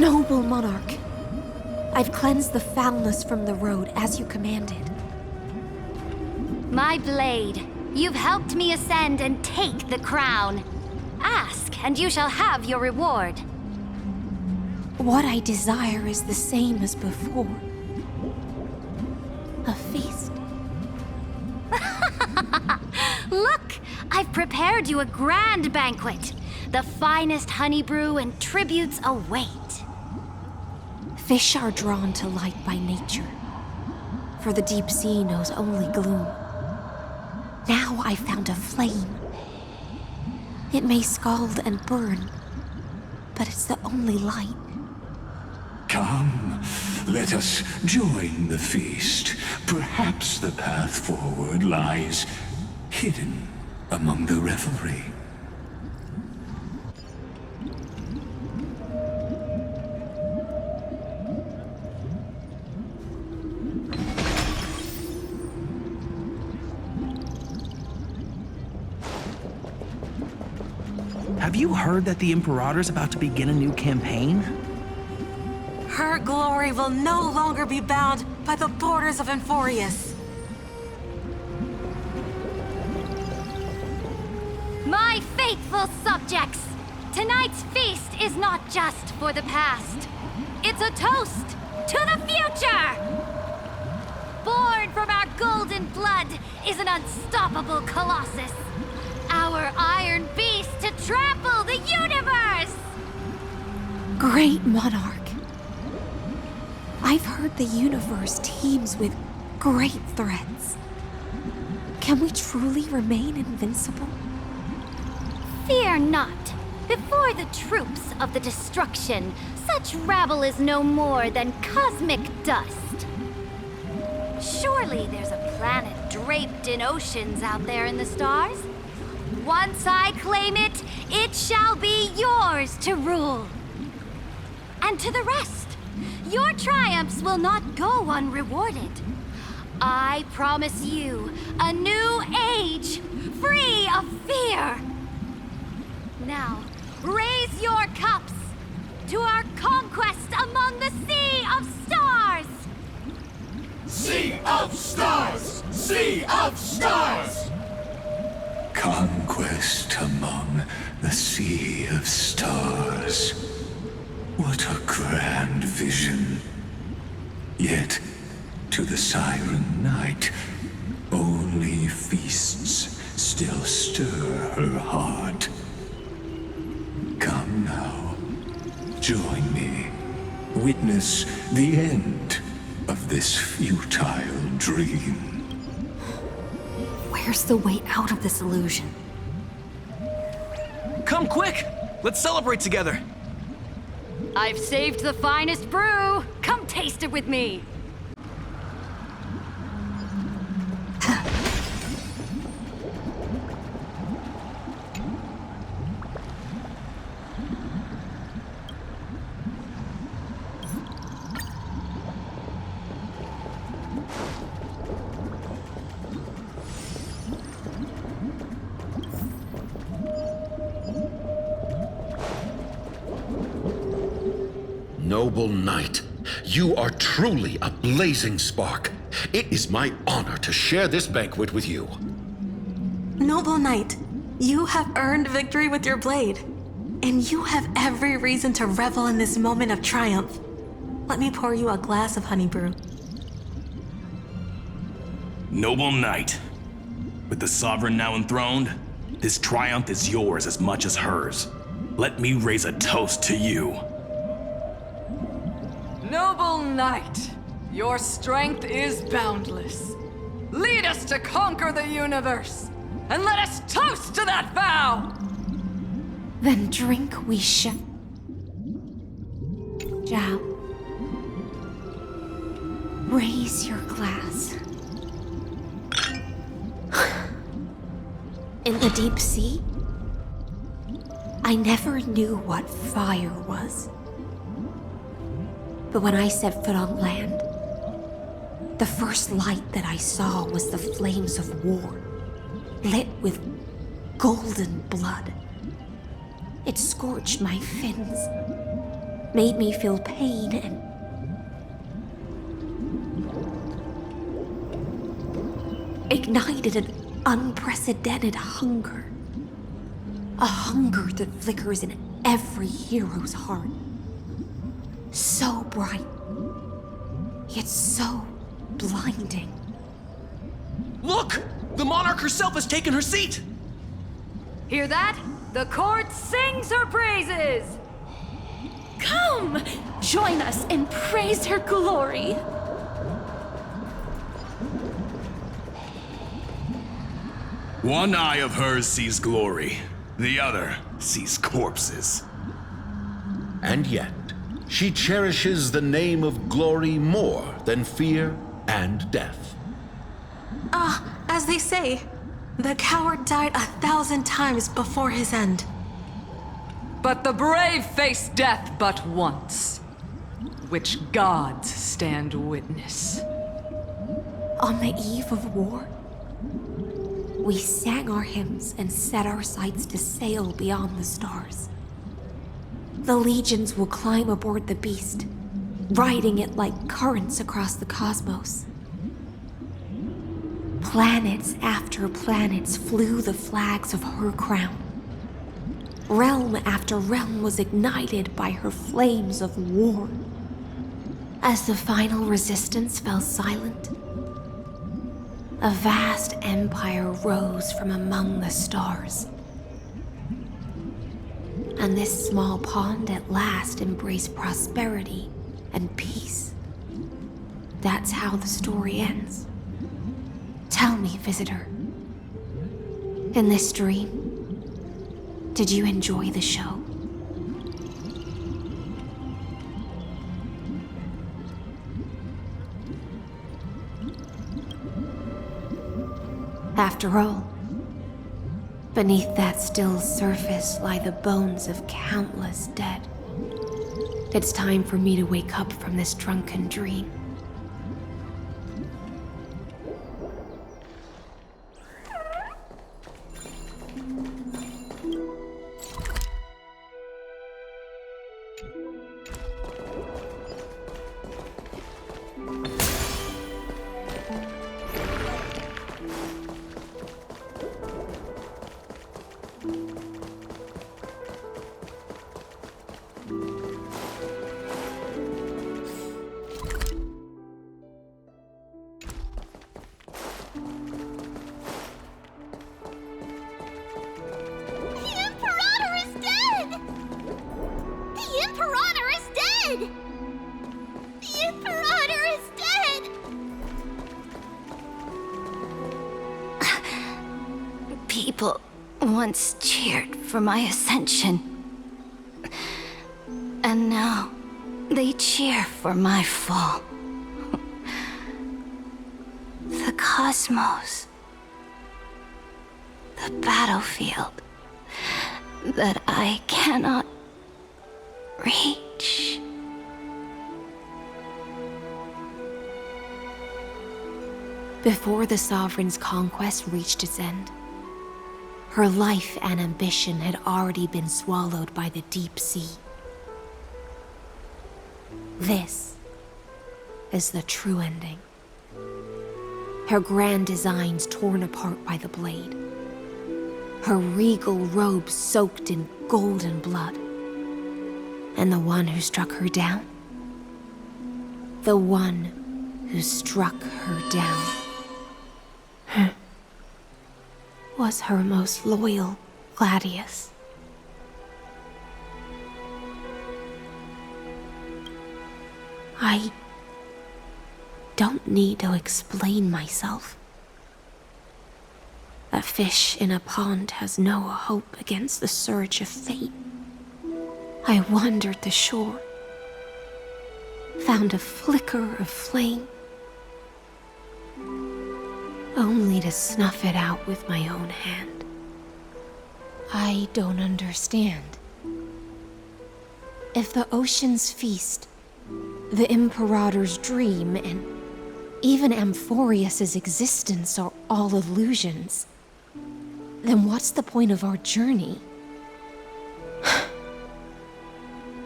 Noble monarch, I've cleansed the foulness from the road as you commanded. My blade, you've helped me ascend and take the crown. Ask, and you shall have your reward. What I desire is the same as before. A feast. Look, I've prepared you a grand banquet. The finest honey brew and tributes await. Fish are drawn to light by nature, for the deep sea knows only gloom. Now I found a flame. It may scald and burn, but it's the only light. Come, let us join the feast. Perhaps the path forward lies hidden among the revelry. Have you heard that the Imperator's about to begin a new campaign? Her glory will no longer be bound by the borders of Enforius. My faithful subjects, tonight's feast is not just for the past. It's a toast to the future! Born from our golden blood is an unstoppable colossus. Our iron beast to trample the universe! Great monarch. I've heard the universe teems with great threats. Can we truly remain invincible? Fear not. Before the troops of the destruction, such rabble is no more than cosmic dust. Surely there's a planet draped in oceans out there in the stars. Once I claim it, it shall be yours to rule. And to the rest, your triumphs will not go unrewarded. I promise you a new age, free of fear. Now, raise your cups to our conquest among the Sea of Stars! Sea of Stars! Sea of Stars! Conquest among the Sea of Stars. What a grand vision. Yet, to the Siren Knight, only feasts still stir her heart. Come now, join me. Witness the end of this futile dream. Where's the way out of this illusion? Come quick! Let's celebrate together! I've saved the finest brew! Come taste it with me! Noble knight, you are truly a blazing spark. It is my honor to share this banquet with you. Noble Knight, you have earned victory with your blade. And you have every reason to revel in this moment of triumph. Let me pour you a glass of honey brew. Noble knight, with the sovereign now enthroned, this triumph is yours as much as hers. Let me raise a toast to you. Noble knight, your strength is boundless. Lead us to conquer the universe, and let us toast to that vow! Then drink we shall. Raise your glass. In the deep sea, I never knew what fire was. But when I set foot on land, the first light that I saw was the flames of war, lit with golden blood. It scorched my fins, made me feel pain and ignited an unprecedented hunger. A hunger that flickers in every hero's heart. So bright, yet so blinding. Look! The monarch herself has taken her seat! Hear that? The court sings her praises! Come! Join us and praise her glory! One eye of hers sees glory, the other sees corpses. And yet, she cherishes the name of glory more than fear and death. As they say, the coward died 1,000 times before his end. But the brave face death but once, which gods stand witness. On the eve of war, we sang our hymns and set our sights to sail beyond the stars. The legions will climb aboard the beast, riding it like currents across the cosmos. Planets after planets flew the flags of her crown. Realm after realm was ignited by her flames of war. As the final resistance fell silent, a vast empire rose from among the stars. And this small pond at last embraced prosperity and peace. That's how the story ends. Tell me, visitor, in this dream, did you enjoy the show? After all, beneath that still surface lie the bones of countless dead. It's time for me to wake up from this drunken dream. People once cheered for my ascension. And now they cheer for my fall. The cosmos. The battlefield that I cannot reach. Before the Sovereign's conquest reached its end, her life and ambition had already been swallowed by the deep sea. This is the true ending. Her grand designs torn apart by the blade. Her regal robe soaked in golden blood. And the one who struck her down? The one who struck her down was her most loyal Gladius. I don't need to explain myself. A fish in a pond has no hope against the surge of fate. I wandered the shore, found a flicker of flame, only to snuff it out with my own hand. I don't understand. If the ocean's feast, the Imperator's dream, and even Amphorius's existence are all illusions, then what's the point of our journey?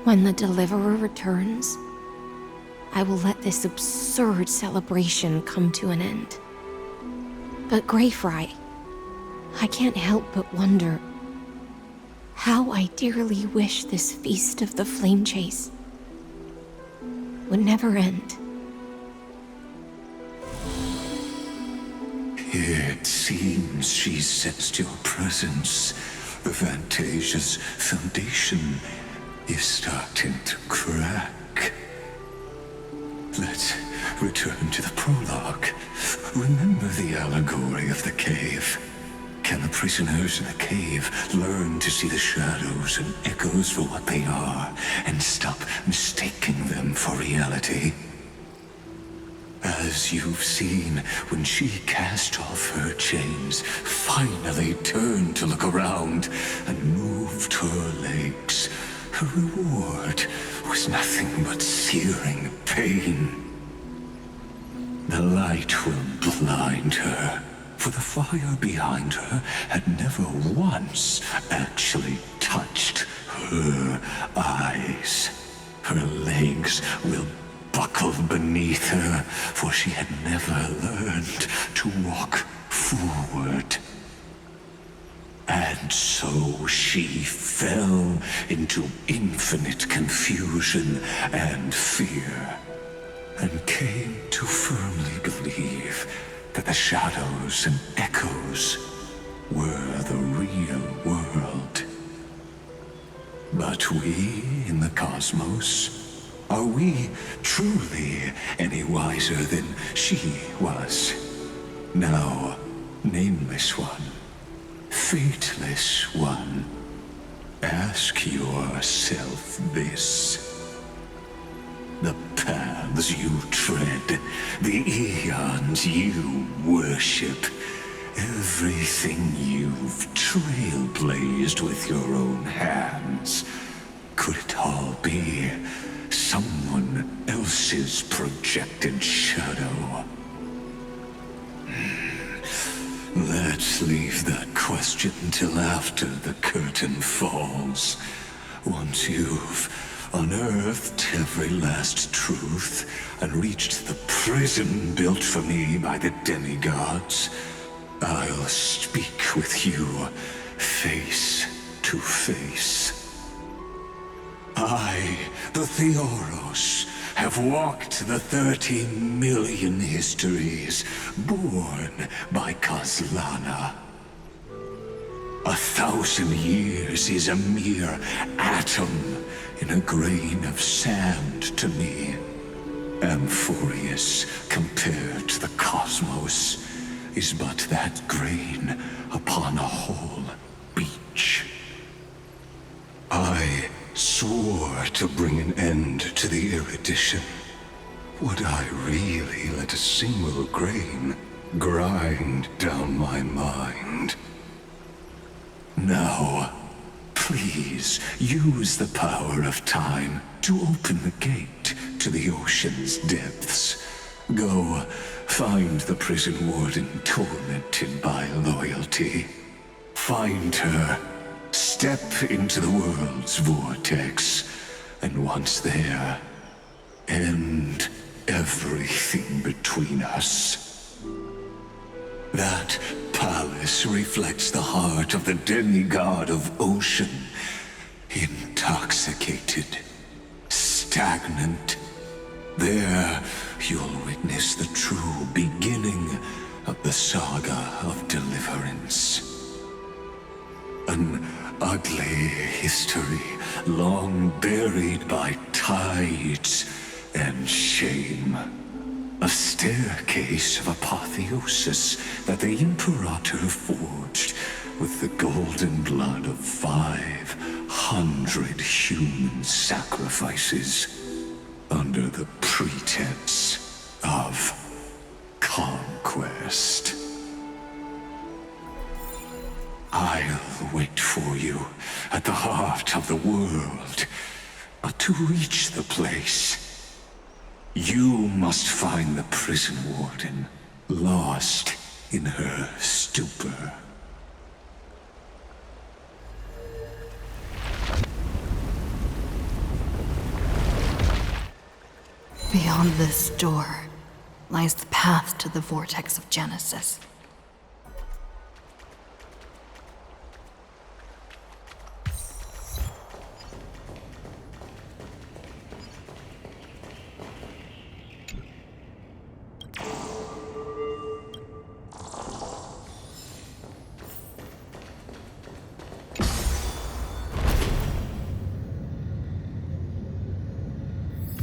When the Deliverer returns, I will let this absurd celebration come to an end. But Greyfry, I can't help but wonder how I dearly wish this feast of the Flame Chase would never end. It seems she sensed your presence. The Fantasia's foundation is starting to crack. Let's return to the prologue. Remember the allegory of the cave. Can the prisoners in the cave learn to see the shadows and echoes for what they are and stop mistaking them for reality? As you've seen, when she cast off her chains, finally turned to look around, and moved her legs, her reward was nothing but searing pain. The light will blind her, for the fire behind her had never once actually touched her eyes. Her legs will buckle beneath her, for she had never learned to walk forward. And so she fell into infinite confusion and fear, and came to firmly believe that the shadows and echoes were the real world. But we in the cosmos, are we truly any wiser than she was? Now, nameless one, fateless one, ask yourself this. The paths you tread, the eons you worship, everything you've trailblazed with your own hands, could it all be someone else's projected shadow? Let's leave that question till after the curtain falls. Once you've unearthed every last truth and reached the prison built for me by the demigods, I'll speak with you face to face. I, the Theoros, have walked the 30 million histories born by Kozlana. 1,000 years is a mere atom in a grain of sand to me. Amphorius, compared to the cosmos, is but that grain upon a whole beach. I swore to bring an end to the erudition. Would I really let a single grain grind down my mind? Now, please use the power of time to open the gate to the ocean's depths. Go, find the prison warden tormented by loyalty. Find her, step into the world's vortex, and once there, end everything between us. That palace reflects the heart of the demigod of ocean, intoxicated, stagnant. There, you'll witness the true beginning of the saga of deliverance. An ugly history, long buried by tides and shame. A staircase of apotheosis that the Imperator forged with the golden blood of 500 human sacrifices under the pretense of conquest. I'll wait for you at the heart of the world. But to reach the place, you must find the prison warden, lost in her stupor. Beyond this door lies the path to the vortex of Genesis.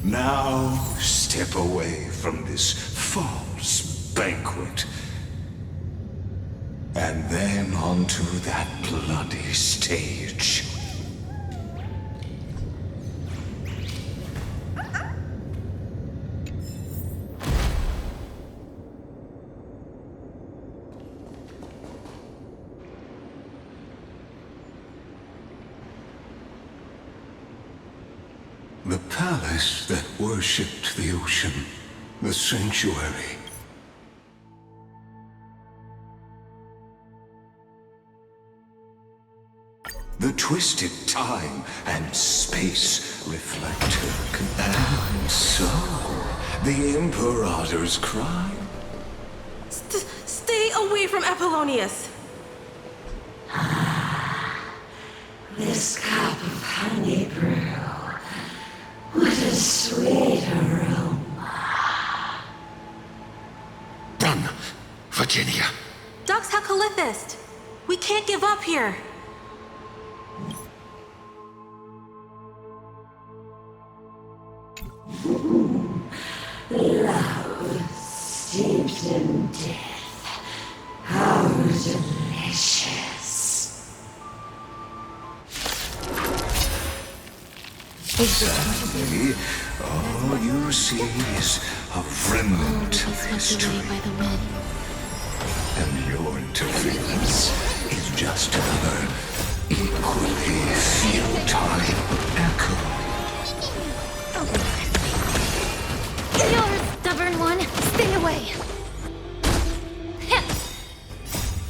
Now step away from this false banquet. And then onto that bloody stage. The palace that worshipped the ocean, the sanctuary. The twisted time and space reflector. And so, the Imperator's crime? Stay away from Apollonius! This cup of honey brew. What a sweet aroma. Run, Virginia. Dux Hakalithist! We can't give up here! Love steeped in death. How delicious. Sadly, all you see is a remnant of history. By the wind. And your interference is just another equally futile echo. You're a stubborn one. Stay away.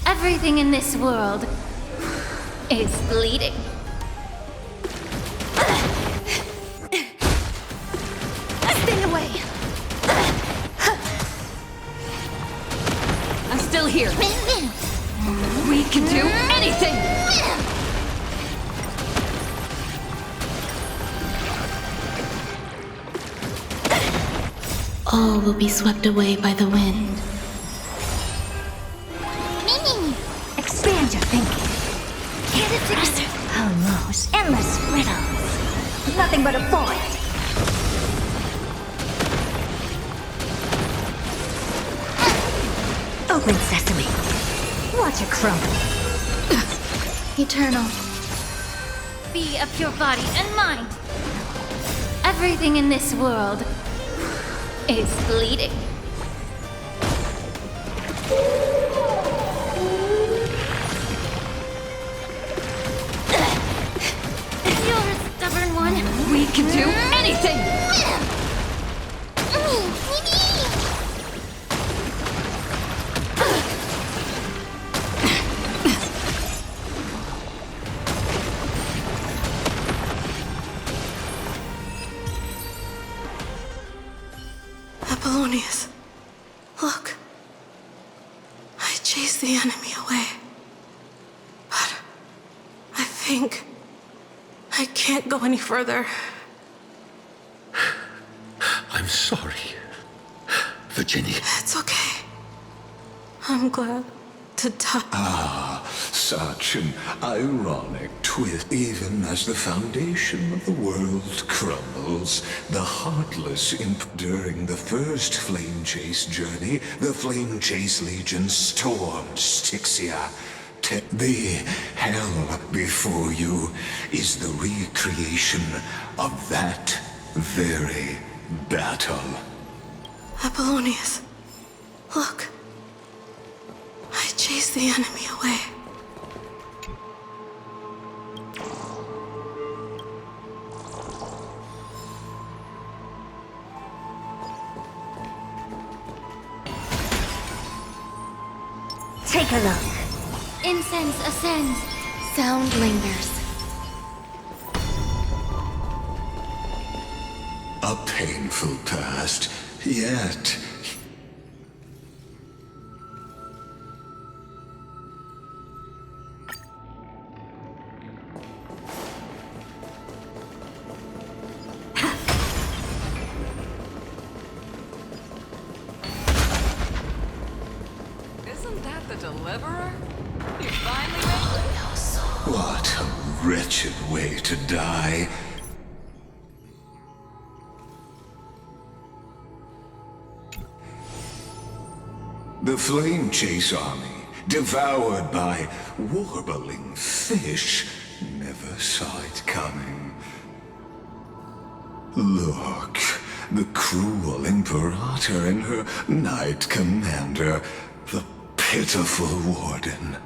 Everything in this world is bleeding. Stay away. I'm still here. We can do anything! All will be swept away by the wind. Expand your thinking. Get it together. Almost endless riddles. Nothing but a void. Open sesame. Watch it crumble. Eternal. Be of pure body and mind. Everything in this world is bleeding. You're a stubborn one. We can do anything! Apollonius, look. I chased the enemy away. But I think I can't go any further. I'm sorry, Virginia. It's okay. I'm glad to die. Such an ironic twist. Even as the foundation of the world crumbles, the heartless imp during the first Flame Chase journey, the Flame Chase Legion stormed Styxia. The hell before you is the recreation of that very battle. Apollonius, look. I chased the enemy away. Take a look. Incense ascends. Sound lingers. A painful painful past, yet... Isn't that the Deliverer? You finally made it? What a wretched way to die. The Flame Chase Army, devoured by warbling fish, never saw it coming. Look, the cruel Imperator and her Knight Commander, the pitiful Warden.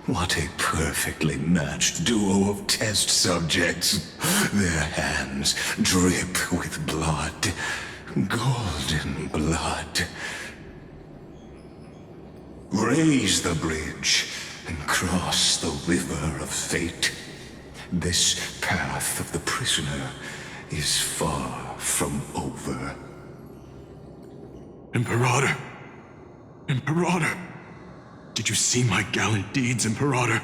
What a perfectly matched duo of test subjects. Their hands drip with blood, golden blood. Raise the bridge and cross the river of fate. This path of the prisoner is far from over. Imperator! Imperator! Did you see my gallant deeds, Imperator?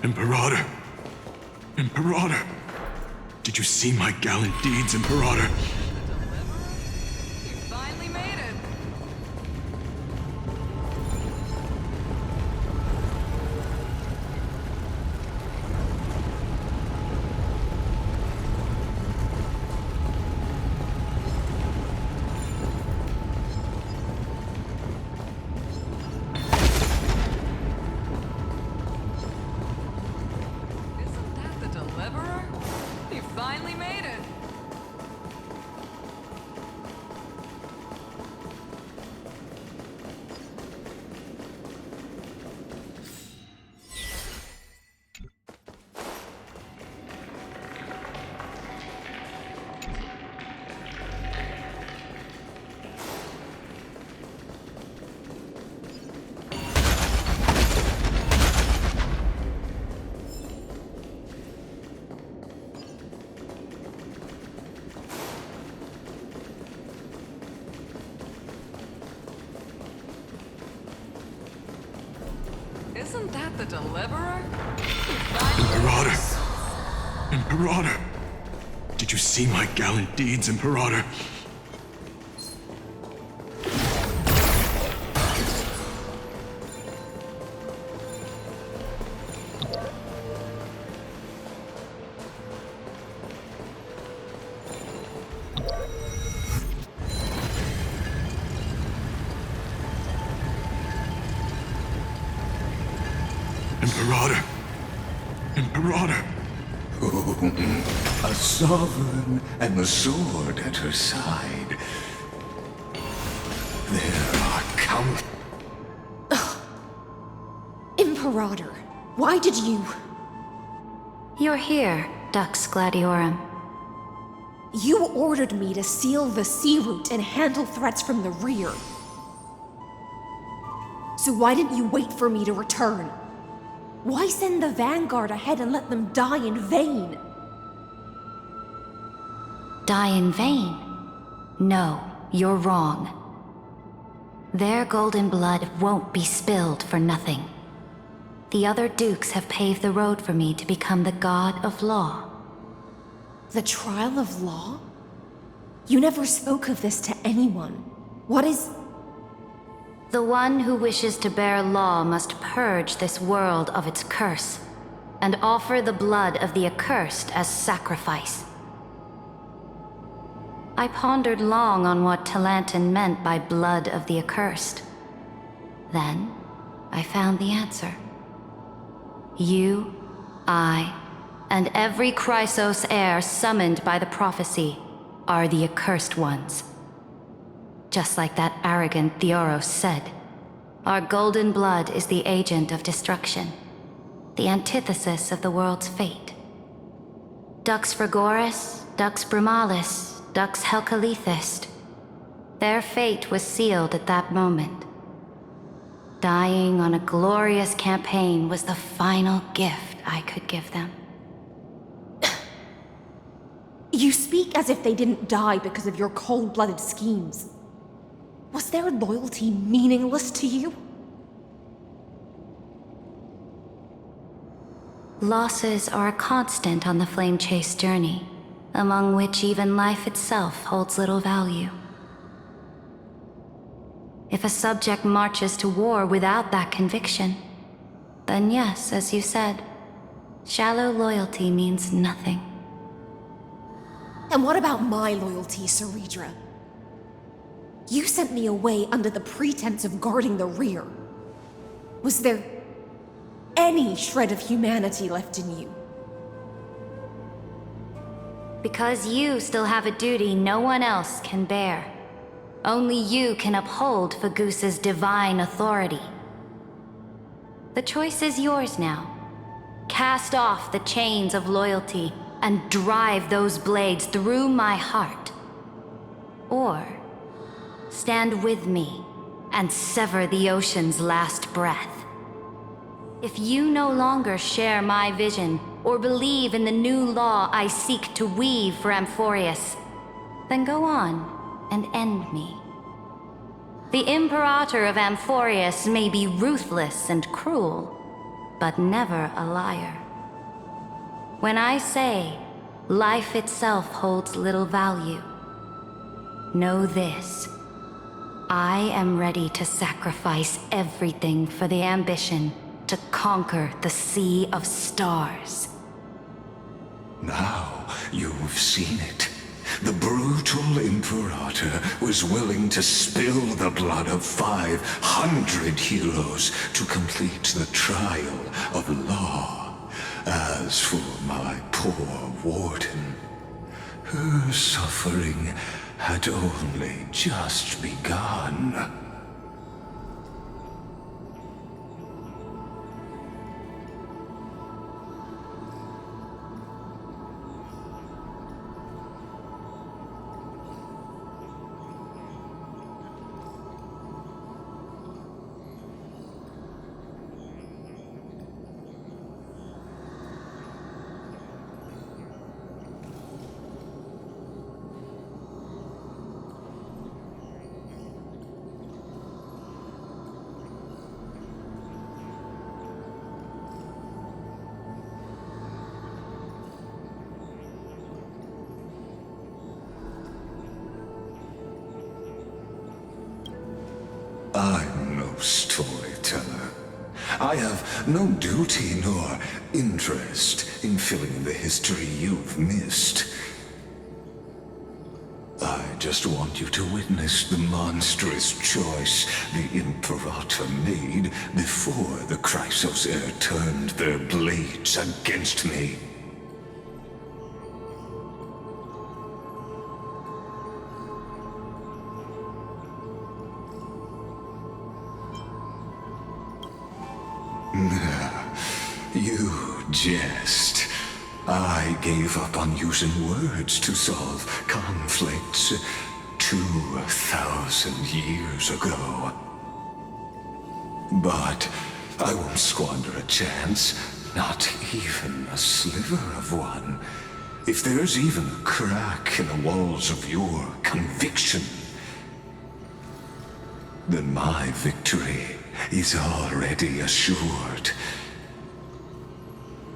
Imperator! Imperator! Did you see my gallant deeds, Imperator? You finally made it. Isn't that the Deliverer? You finally made it. Isn't that the Deliverer? You finally Imperator! Imperator! Did you see my gallant deeds, Imperator? Imperator! Imperator! A sovereign and the sword at her side. There are count. Imperator, why did you? You're here, Dux Gladiorum. You ordered me to seal the sea route and handle threats from the rear. So why didn't you wait for me to return? Why send the vanguard ahead and let them die in vain? Die in vain? No, you're wrong. Their golden blood won't be spilled for nothing. The other dukes have paved the road for me to become the god of law. The trial of law? You never spoke of this to anyone. What is... The one who wishes to bear law must purge this world of its curse, and offer the blood of the accursed as sacrifice. I pondered long on what Talantin meant by blood of the accursed. Then, I found the answer. You, I, and every Chrysos heir summoned by the prophecy are the accursed ones. Just like that arrogant Theoros said, our golden blood is the agent of destruction, the antithesis of the world's fate. Dux Frigoris, Dux Brumalis, Dux Helcalethist. Their fate was sealed at that moment. Dying on a glorious campaign was the final gift I could give them. You speak as if they didn't die because of your cold-blooded schemes. Was their loyalty meaningless to you? Losses are a constant on the Flame Chase journey, among which even life itself holds little value. If a subject marches to war without that conviction, then yes, as you said, shallow loyalty means nothing. And what about my loyalty, Ceredra? You sent me away under the pretense of guarding the rear. Was there any shred of humanity left in you? Because you still have a duty no one else can bear. Only you can uphold Fagoos's divine authority. The choice is yours now. Cast off the chains of loyalty and drive those blades through my heart. Or stand with me and sever the ocean's last breath. If you no longer share my vision or believe in the new law I seek to weave for Amphorius, then go on and end me. The Imperator of Amphorius may be ruthless and cruel, but never a liar. When I say life itself holds little value, know this. I am ready to sacrifice everything for the ambition to conquer the Sea of Stars. Now you've seen it. The brutal Imperator was willing to spill the blood of 500 heroes to complete the trial of law. As for my poor warden, her suffering had only just begun. I'm no storyteller. I have no duty nor interest in filling the history you've missed. I just want you to witness the monstrous choice the Imperator made before the Chrysos heir turned their blades against me. You jest. I gave up on using words to solve conflicts 2,000 years ago. But I won't squander a chance, not even a sliver of one. If there's even a crack in the walls of your conviction, then my victory is already assured.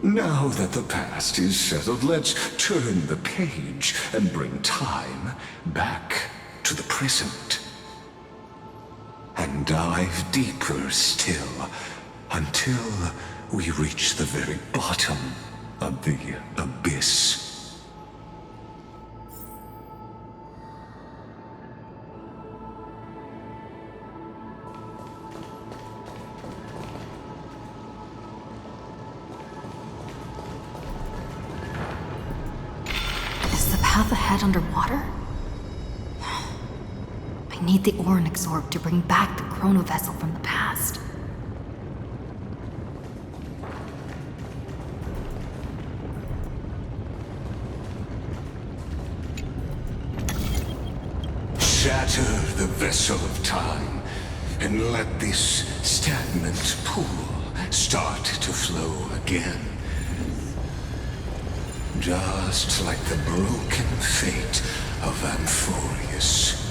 Now that the past is settled, let's turn the page and bring time back to the present. And dive deeper still until we reach the very bottom of the abyss. Is the path ahead underwater? I need the Ornix orb to bring back the chrono vessel from the past. Shatter the vessel of time, and let this stagnant pool start to flow again. Just like the broken fate of Amphorius.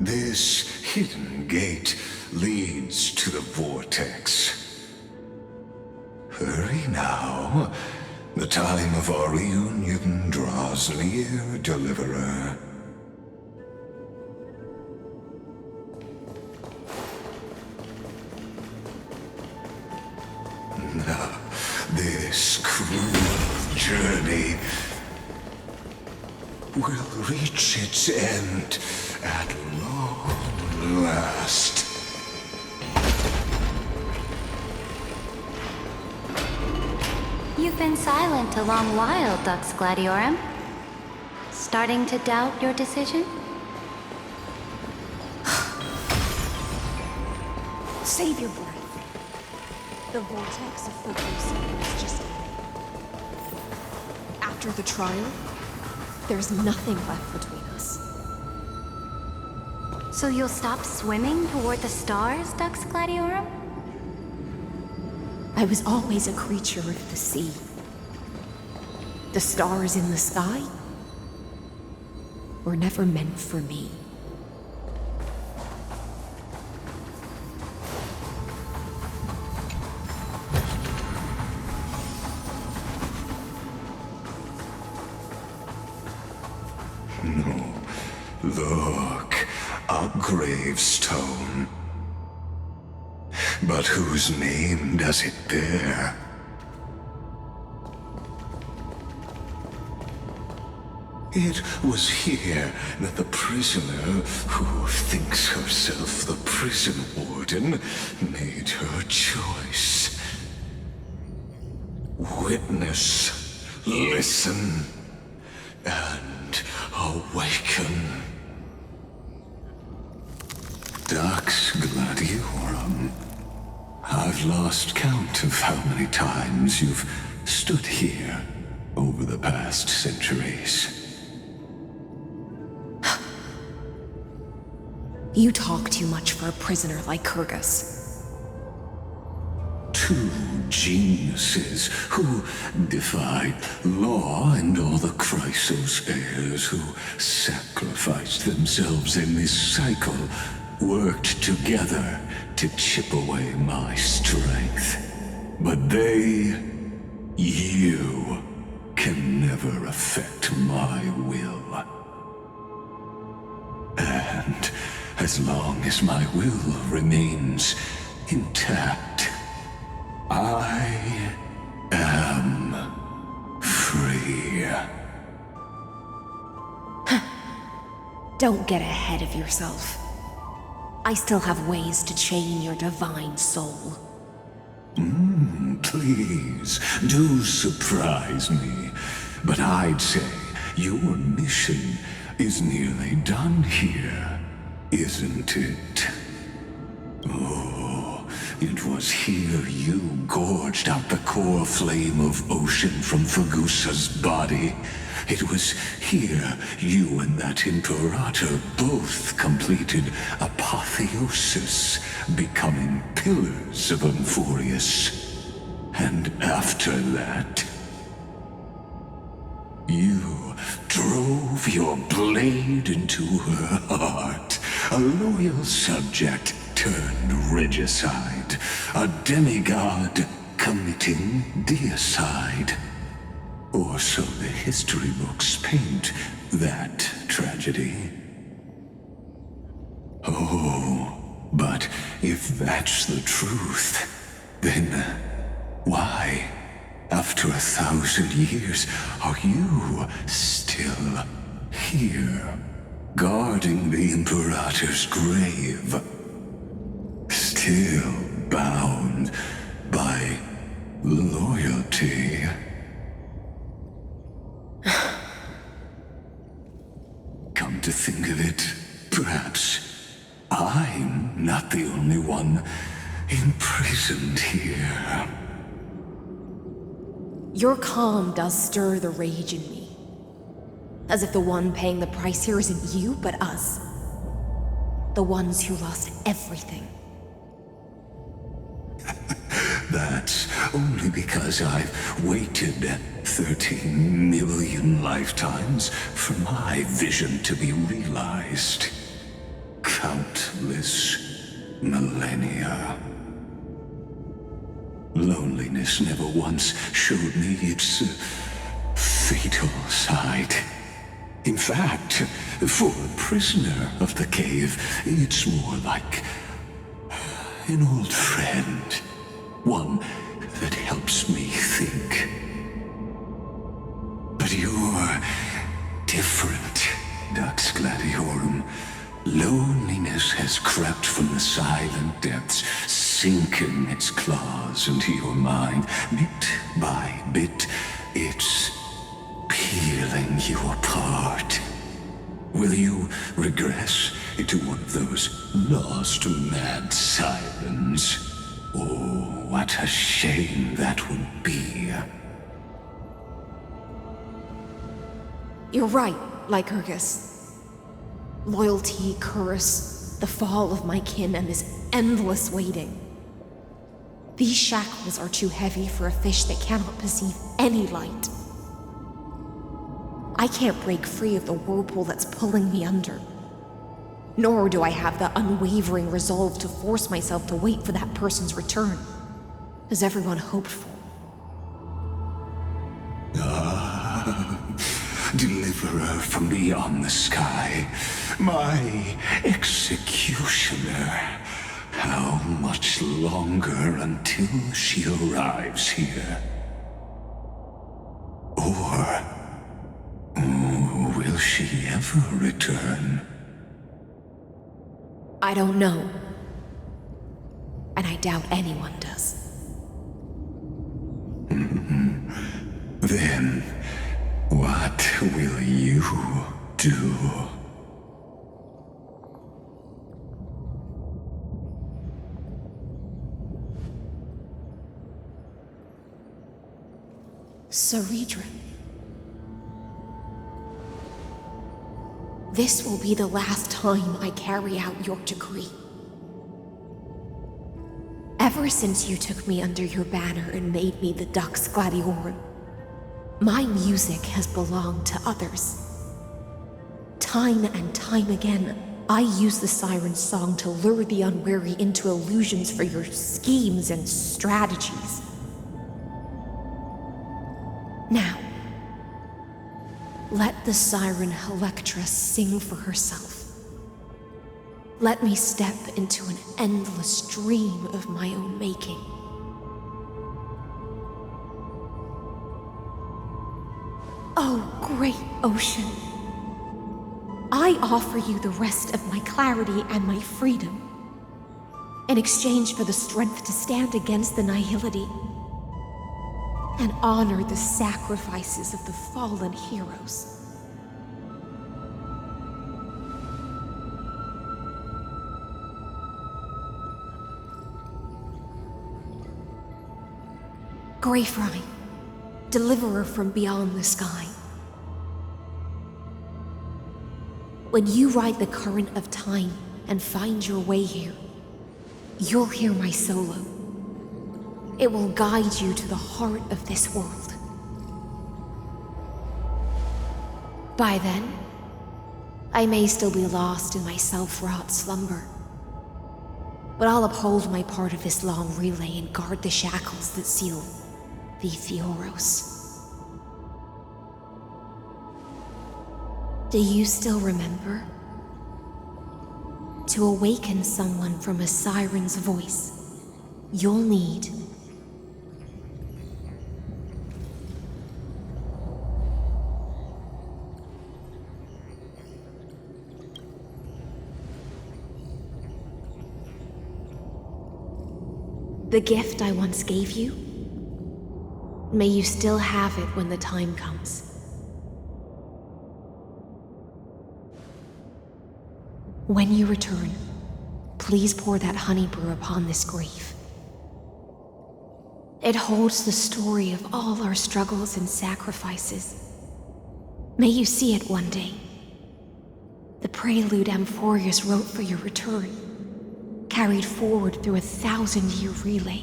This hidden gate leads to the vortex. Hurry now. The time of our reunion draws near, Deliverer. This cruel journey will reach its end at long last. You've been silent a long while, Dux Gladiorum. Starting to doubt your decision? Save your breath. The vortex of Focusa is just after the trial. There's nothing left between us. So you'll stop swimming toward the stars, Dux Gladiorum? I was always a creature of the sea. The stars in the sky were never meant for me. No. Look, a gravestone. But whose name does it bear? It was here that the prisoner, who thinks herself the prison warden, made her choice. Witness, listen, and awaken. Dux Gladiorum. I've lost count of how many times you've stood here over the past centuries. You talk too much for a prisoner like Kyrgyz. Two geniuses who defied law and all the Chrysos heirs who sacrificed themselves in this cycle worked together to chip away my strength. But they, you, can never affect my will. And as long as my will remains intact, I am free. Don't get ahead of yourself. I still have ways to chain your divine soul. Please, do surprise me. But I'd say your mission is nearly done here, isn't it? Oh, it was here you gorged out the core flame of ocean from Fagusa's body. It was here you and that Imperator both completed apotheosis, becoming pillars of Amphorius. And after that, you drove your blade into her heart, a loyal subject turned regicide, a demigod committing deicide. Or so the history books paint that tragedy. Oh, but if that's the truth, then why, after 1,000 years, are you still here, guarding the Imperator's grave? Still bound by loyalty? Come to think of it, perhaps I'm not the only one imprisoned here. Your calm does stir the rage in me. As if the one paying the price here isn't you, but us. The ones who lost everything. That's only because I've waited 13 million lifetimes for my vision to be realized. countless millennia. Loneliness never once showed me its fatal side. In fact, for a prisoner of the cave, it's more like an old friend. One that helps me think. But you're different, Dux Gladiorum. Loneliness has crept from the silent depths, sinking its claws into your mind. Bit by bit, it's peeling you apart. Will you regress into one of those lost mad sirens? Oh, what a shame that would be. You're right, Lycurgus. Loyalty, curse, the fall of my kin, and this endless waiting. These shackles are too heavy for a fish that cannot perceive any light. I can't break free of the whirlpool that's pulling me under. Nor do I have the unwavering resolve to force myself to wait for that person's return, as everyone hoped for. Deliverer from beyond the sky, my executioner. How much longer until she arrives here? Or will she ever return? I don't know. And I doubt anyone does. Then, what will you do? Ceredra. This will be the last time I carry out your decree. Ever since you took me under your banner and made me the Dux Gladiorum, my music has belonged to others. Time and time again, I use the siren's song to lure the unwary into illusions for your schemes and strategies. Now, let the siren Electra sing for herself. Let me step into an endless dream of my own making. Oh, great ocean. I offer you the rest of my clarity and my freedom, in exchange for the strength to stand against the nihility and honor the sacrifices of the fallen heroes. Greyfry, deliverer from beyond the sky. When you ride the current of time and find your way here, you'll hear my solo. It will guide you to the heart of this world. By then, I may still be lost in my self-wrought slumber, but I'll uphold my part of this long relay and guard the shackles that seal the Theoros. Do you still remember? To awaken someone from a siren's voice, you'll need the gift I once gave you. May you still have it when the time comes. When you return, please pour that honey brew upon this grave. It holds the story of all our struggles and sacrifices. May you see it one day. The prelude Amphorius wrote for your return, carried forward through a 1,000-year relay.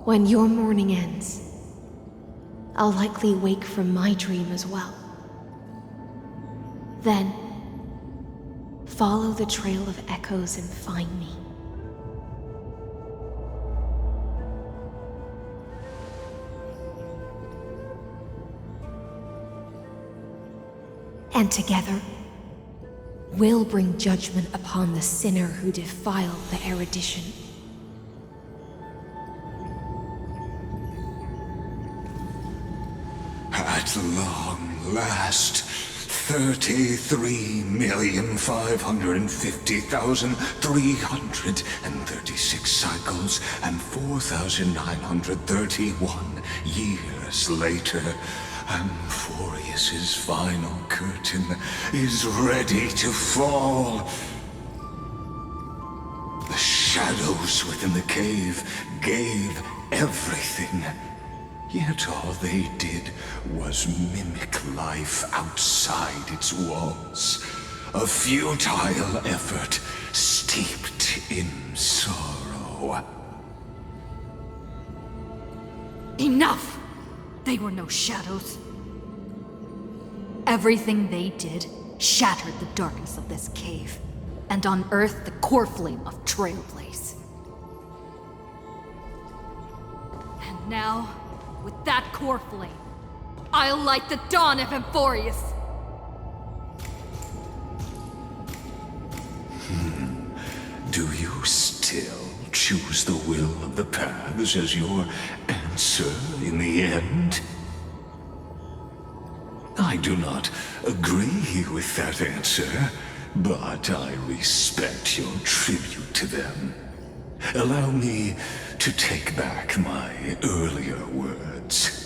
When your mourning ends, I'll likely wake from my dream as well. Then, follow the trail of echoes and find me. And together, we'll bring judgment upon the sinner who defiled the erudition. At long last, 33,550,336 cycles and 4,931 years later, Amphorius's final curtain is ready to fall. The shadows within the cave gave everything. Yet all they did was mimic life outside its walls. A futile effort steeped in sorrow. Enough! They were no shadows. Everything they did shattered the darkness of this cave, and unearthed the core flame of Trailblaze. And now, with that core flame, I'll light the dawn of Amphorius! Do you still choose the will of the paths as your answer in the end? I do not agree with that answer, but I respect your tribute to them. Allow me to take back my earlier words.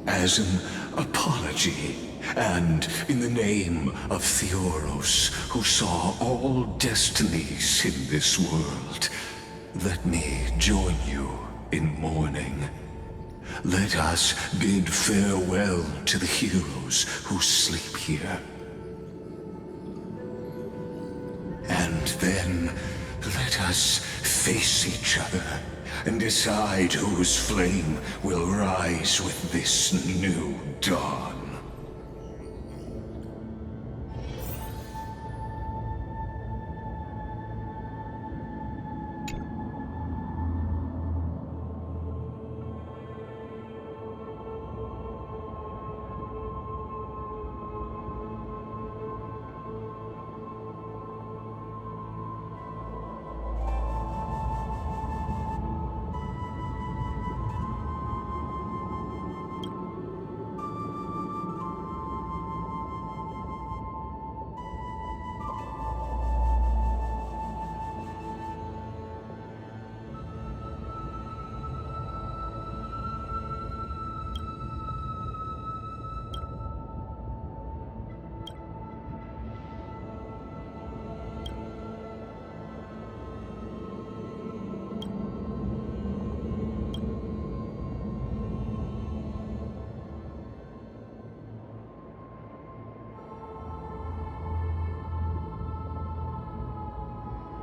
As an apology, and in the name of Theoros, who saw all destinies in this world, let me join you in mourning. Let us bid farewell to the heroes who sleep here. And then, let us face each other and decide whose flame will rise with this new dawn.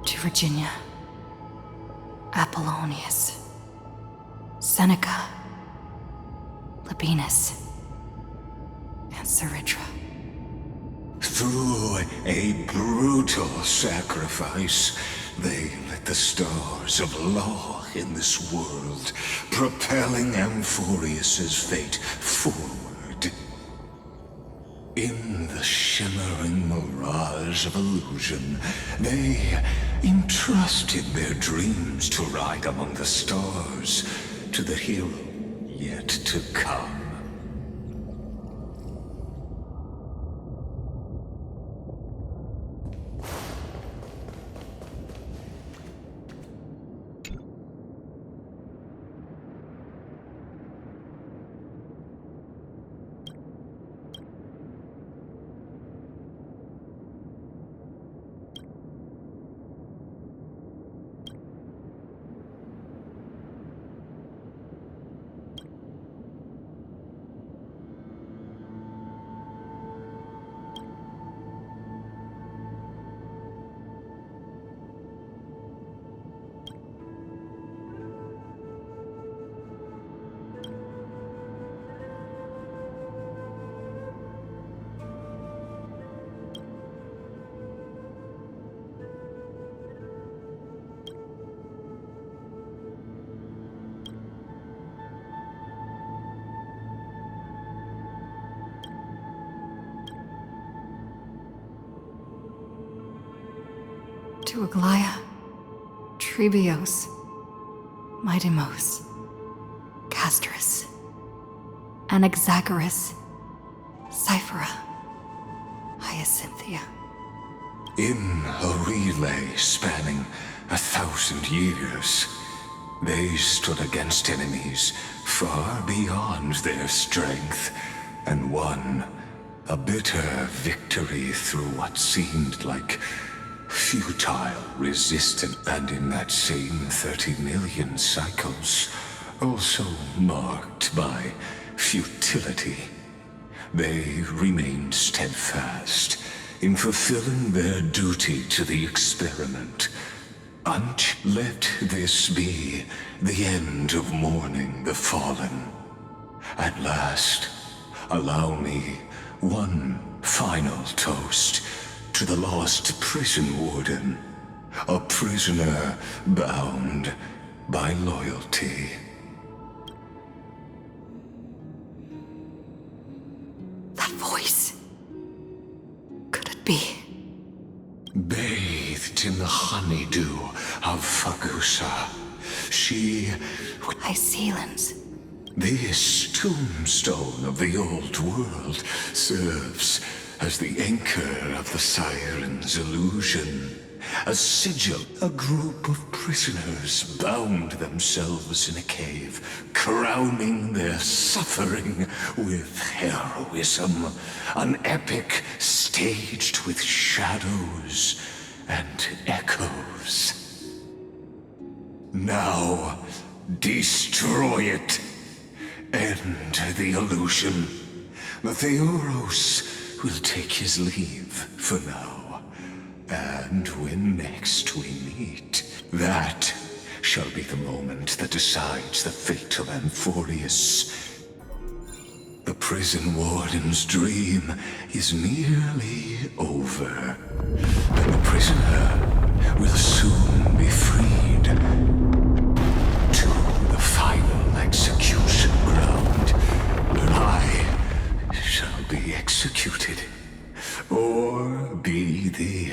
To Virginia, Apollonius, Seneca, Labienus, and Saritra. Through a brutal sacrifice, they lit the stars of law in this world, propelling Amphorius's fate forward. In the shimmering mirage of illusion, they entrusted their dreams to ride among the stars, to the hero yet to come. to Aglaya, Trebios, Midimos, Castris, Anaxagoras, Cyphera, Hyacinthia. In a relay spanning 1,000 years, they stood against enemies far beyond their strength and won a bitter victory through what seemed like futile resistance. And in that same 30 million cycles, also marked by futility, they remained steadfast in fulfilling their duty to the experiment. Let this be the end of mourning the fallen. At last, allow me one final toast to the lost prison warden, a prisoner bound by loyalty. That voice. Could it be? Bathed in the honeydew of Fagusa, she... Hycelans. This tombstone of the old world serves as the anchor of the Siren's illusion. A sigil, a group of prisoners bound themselves in a cave, crowning their suffering with heroism. An epic staged with shadows and echoes. Now, destroy it. End the illusion. The Theoros will take his leave for now. And when next we meet, that shall be the moment that decides the fate of Amphorius. The prison warden's dream is nearly over, and the prisoner will soon be freed to the final execution ground, where I shall be executed, or be the